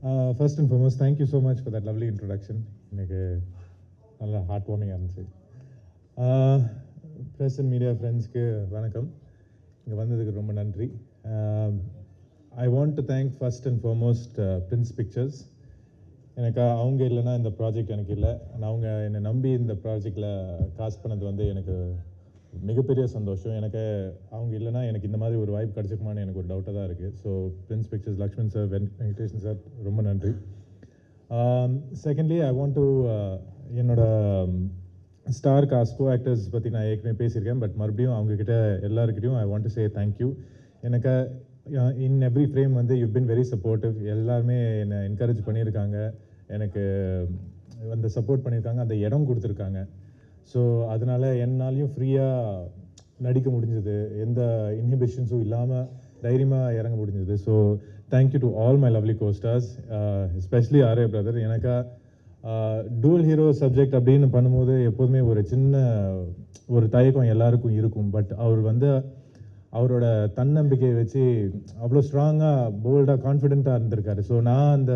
First and foremost, thank you so much for that lovely introduction. எனக்கு நல்ல heart வார்மிங்காக இருந்துச்சு. Press and media ஃப்ரெண்ட்ஸ்க்கு வணக்கம். இங்கே வந்ததுக்கு ரொம்ப நன்றி. ஐ want to thank first and foremost Prince pictures. எனக்கு அவங்க இல்லைன்னா இந்த ப்ராஜெக்ட் எனக்கு இல்லை. அவங்க என்னை நம்பி இந்த ப்ராஜெக்டில் காஸ்ட் பண்ணது வந்து எனக்கு மிகப்பெரிய சந்தோஷம். எனக்கு அவங்க இல்லைனா எனக்கு இந்த மாதிரி ஒரு வாய்ப்பு கிடச்சிருக்குமான்னு எனக்கு ஒரு டவுட்டாக தான் இருக்குது. So Prince Pictures, Lakshman sir, Venkatesan sir, ரொம்ப நன்றி. செகண்ட்லி, ஐ வாண்ட் டு என்னோட ஸ்டார் காஸ்ட் கோ ஆக்டர்ஸ் பற்றி நான் ஏற்கனவே பேசியிருக்கேன். பட் மறுபடியும் அவங்கக்கிட்ட எல்லாருக்கிட்டையும் I want to say thank you. எனக்கு இன் எவ்ரி ஃப்ரேம் வந்து யூ பின் வெரி சப்போர்ட்டிவ். எல்லாருமே என்னை என்கரேஜ் பண்ணியிருக்காங்க, எனக்கு அந்த சப்போர்ட் பண்ணியிருக்காங்க, அந்த இடம் கொடுத்துருக்காங்க. ஸோ அதனால் என்னாலையும் ஃப்ரீயாக நடிக்க முடிஞ்சது, எந்த இன்ஹிபிஷன்ஸும் இல்லாமல் தைரியமாக இறங்க முடிஞ்சது. So thank you to all my lovely co-stars, especially RA brother. எனக்கு டூல் ஹீரோ சப்ஜெக்ட் அப்படின்னு பண்ணும்போது எப்போதுமே ஒரு சின்ன ஒரு தயக்கம் எல்லாருக்கும் இருக்கும். பட் அவர் வந்து அவரோட தன்னம்பிக்கையை வச்சு அவ்வளோ ஸ்ட்ராங்காக, போல்டாக, கான்ஃபிடென்ட்டாக இருந்திருக்காரு. ஸோ நான் அந்த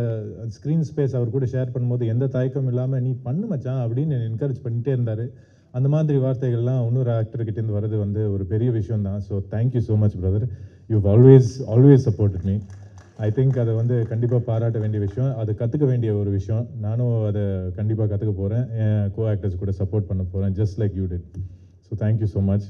ஸ்க்ரீன் ஸ்பேஸ் அவர் கூட ஷேர் பண்ணும்போது எந்த தயக்கம் இல்லாமல் நீ பண்ணு மச்சான் அப்படின்னு என்னை என்கரேஜ் பண்ணிகிட்டே இருந்தார். அந்த மாதிரி வார்த்தைகள்லாம் இன்னொரு ஆக்டர்கிட்டேருந்து வர்றது வந்து ஒரு பெரிய விஷயம் தான். So thank you so much brother. You always supported me. I think அதை வந்து கண்டிப்பாக பாராட்ட வேண்டிய விஷயம், அது கற்றுக்க வேண்டிய ஒரு விஷயம். நானும் அதை கண்டிப்பாக கற்றுக்க போகிறேன், என் கோ ஆக்டர்ஸ் கூட சப்போர்ட் பண்ண போகிறேன், just like you did. So thank you so much.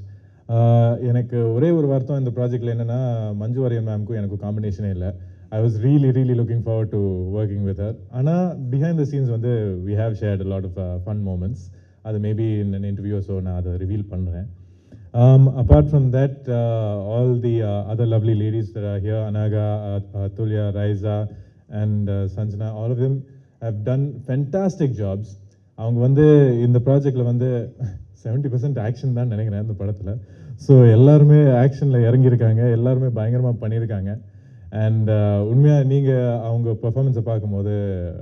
எனக்கு ஒரே ஒரு வார்த்தை இந்த ப்ராஜெக்டில் என்னென்னா, மஞ்சு வாரியர் மேம்க்கும் எனக்கும் காம்பினேஷனே இல்லை. I was really looking forward to working with her. ஆனால் பிஹைண்ட் த சீன்ஸ் வந்து we have shared lot of fun moments. அது மேபி இன் இன்டர்வியூ, ஸோ நான் அதை ரிவீல் பண்ணுறேன். Apart from that, all the other lovely ladies that are here, Anaga, Tulya, Raiza and Sanjana, all of them have done fantastic jobs. அவங்க வந்து இந்த ப்ராஜெக்டில் வந்து 70% action தான் நினைக்கிறேன் இந்த படத்தில். ஸோ எல்லாருமே ஆக்ஷனில் இறங்கியிருக்காங்க, எல்லாருமே பயங்கரமாக பண்ணியிருக்காங்க. அண்ட் உண்மையாக நீங்கள் அவங்க பர்ஃபார்மன்ஸை பார்க்கும்போது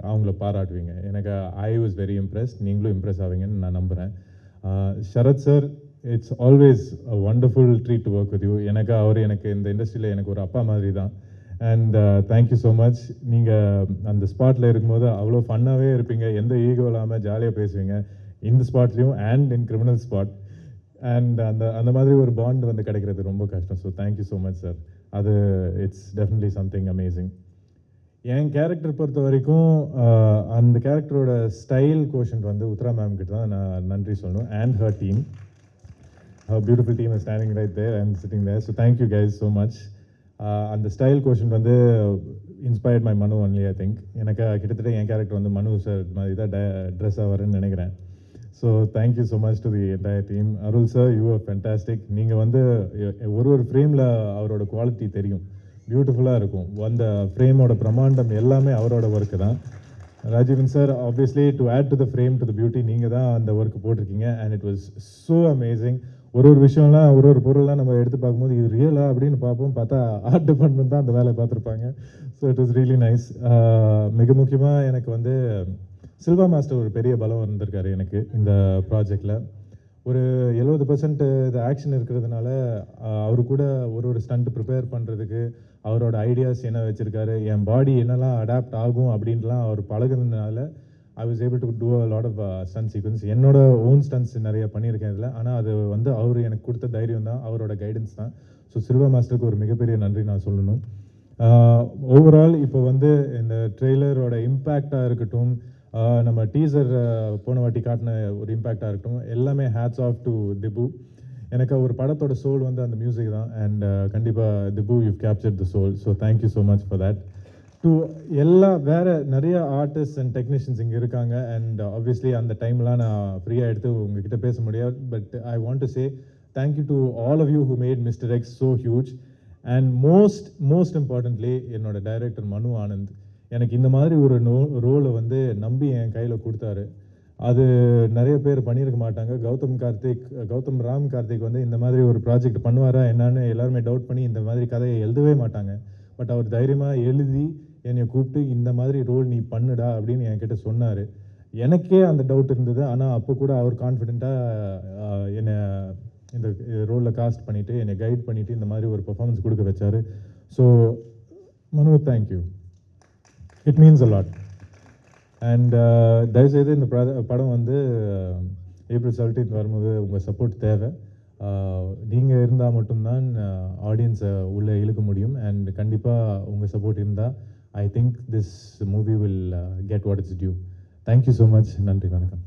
அவங்கள பாராட்டுவீங்க. எனக்கு ஐ வாஸ் வெரி இம்ப்ரெஸ்ட். நீங்களும் இம்ப்ரெஸ் ஆவீங்கன்னு நான் நம்புகிறேன். Sarath sir, it's always a wonderful treat to work with you. எனக்கு இந்த இண்டஸ்ட்ரியில் எனக்கு ஒரு அப்பா மாதிரி தான். And thank you so much. நீங்கள் அந்த ஸ்பாட்டில் இருக்கும்போது அவ்வளோ ஃபன்னாகவே இருப்பீங்க, எந்த ஈகோ இல்லாமல் ஜாலியாக பேசுவீங்க, இந்த ஸ்பாட்லேயும் and in criminal spot. And அந்த மாதிரி ஒரு பாண்ட் வந்து கிடைக்கிறது ரொம்ப கஷ்டம். So thank you so much sir. அது இட்ஸ் டெஃபினெட்லி சம்திங் அமேசிங். என் கேரக்டர் பொறுத்த வரைக்கும் அந்த கேரக்டரோட ஸ்டைல் கோஷன்ட் வந்து உத்ரா மேம் கிட்ட தான் நான் நன்றி சொல்லணும். And her team, her beautiful team is standing right there and sitting there. So thank you guys so much. அந்த ஸ்டைல் கோஷன் வந்து இன்ஸ்பயர்ட் மை மனு ஒன்லி. ஐ திங்க் எனக்கு கிட்டத்தட்ட என் கேரக்டர் வந்து மனு சார் மாதிரி தான் ட்ரெஸ் ஆவாருன்னு நினைக்கிறேன். So thank you so much to the entire team. Arul sir, you are fantastic. நீங்கள் வந்து ஒரு ஃப்ரேமில் அவரோட குவாலிட்டி தெரியும், பியூட்டிஃபுல்லாக இருக்கும். அந்த ஃப்ரேமோட பிரம்மாண்டம் எல்லாமே அவரோட ஒர்க்கு தான். Rajeevan sir, obviously to add to the frame, to the beauty, நீங்கள் தான் அந்த ஒர்க் போட்டிருக்கீங்க. And it was so amazing. ஒரு விஷயம்லாம், ஒரு பொருள்லாம் நம்ம எடுத்து பார்க்கும்போது இது ரியலா அப்படின்னு பார்ப்போம், பார்த்தா ஆர்ட் டிபார்ட்மெண்ட் தான் அந்த வேலையை பார்த்துருப்பாங்க. So it was really nice. மிக முக்கியமாக எனக்கு வந்து சில்வா மாஸ்டர் ஒரு பெரிய பலம் வந்திருக்காரு எனக்கு இந்த ப்ராஜெக்டில். ஒரு 70% இது ஆக்ஷன் இருக்கிறதுனால அவரு கூட ஒரு ஸ்டண்ட் ப்ரிப்பேர் பண்ணுறதுக்கு அவரோட ஐடியாஸ் என்ன வச்சுருக்காரு, என் பாடி என்னெல்லாம் அடாப்ட் ஆகும் அப்படின்லாம் அவர் பழகுனதுனால I was able to do a lot of stunt sequence. என்னோட ஓன் ஸ்டன்ட்ஸ் நிறைய பண்ணியிருக்கேன் இதில். ஆனால் அது வந்து அவர் எனக்கு கொடுத்த தைரியம் தான், அவரோட கைடன்ஸ் தான். ஸோ சில்வா மாஸ்டருக்கு ஒரு மிகப்பெரிய நன்றி நான் சொல்லணும். ஓவரால் இப்போ வந்து இந்த ட்ரெய்லரோட இம்பேக்டாக இருக்கட்டும், நம்ம டீசர் போன வாட்டி காட்டின ஒரு இம்பேக்டாக இருக்கட்டும், எல்லாமே ஹேட்ஸ் ஆஃப் டு திபு. எனக்கு ஒரு படத்தோட சோல் வந்து அந்த மியூசிக் தான். அண்ட் கண்டிப்பாக Dhibu, you captured the soul. So thank you so much for that. To வேறு நிறைய ஆர்டிஸ்ட் அண்ட் டெக்னீஷியன்ஸ் இங்கே இருக்காங்க. அண்ட் ஆப்வியஸ்லி அந்த டைம்லாம் நான் ஃப்ரீயாக எடுத்து உங்ககிட்ட பேச முடியாது. But I want to say thank you to all of you who made mister X so huge. And most importantly என்னோட டைரக்டர் மனு ஆனந்த் எனக்கு இந்த மாதிரி ஒரு ரோலை வந்து நம்பி என் கையில் கொடுத்தாரு. அது நிறைய பேர் பண்ணியிருக்க மாட்டாங்க. கௌதம் ராம் கார்த்திக் வந்து இந்த மாதிரி ஒரு ப்ராஜெக்ட் பண்ணுவாரா என்னன்னு எல்லாருமே டவுட் பண்ணி இந்த மாதிரி கதையை எழுதவே மாட்டாங்க. பட் அவர் தைரியமாக எழுதி என்னை கூப்பிட்டு இந்த மாதிரி ரோல் நீ பண்ணுடா அப்படின்னு என்கிட்ட சொன்னார். எனக்கே அந்த டவுட் இருந்தது. ஆனால் அப்போ கூட அவர் கான்ஃபிடென்ட்டாக என்னை இந்த ரோலில் காஸ்ட் பண்ணிவிட்டு என்னை கைட் பண்ணிவிட்டு இந்த மாதிரி ஒரு பர்ஃபார்மன்ஸ் கொடுக்க வச்சார். ஸோ மனு, thank you. It means a lot. And தயவுசெய்து இந்த படம் வந்து ஏப்ரல் 17 வரும்போது உங்கள் சப்போர்ட் தேவை. நீங்கள் இருந்தால் மட்டும்தான் ஆடியன்ஸை உள்ளே இழுக்க முடியும். அண்ட் கண்டிப்பாக உங்கள் சப்போர்ட் இருந்தால் I think this movie will get what it's due. Thank you so much. நன்றி, வணக்கம்.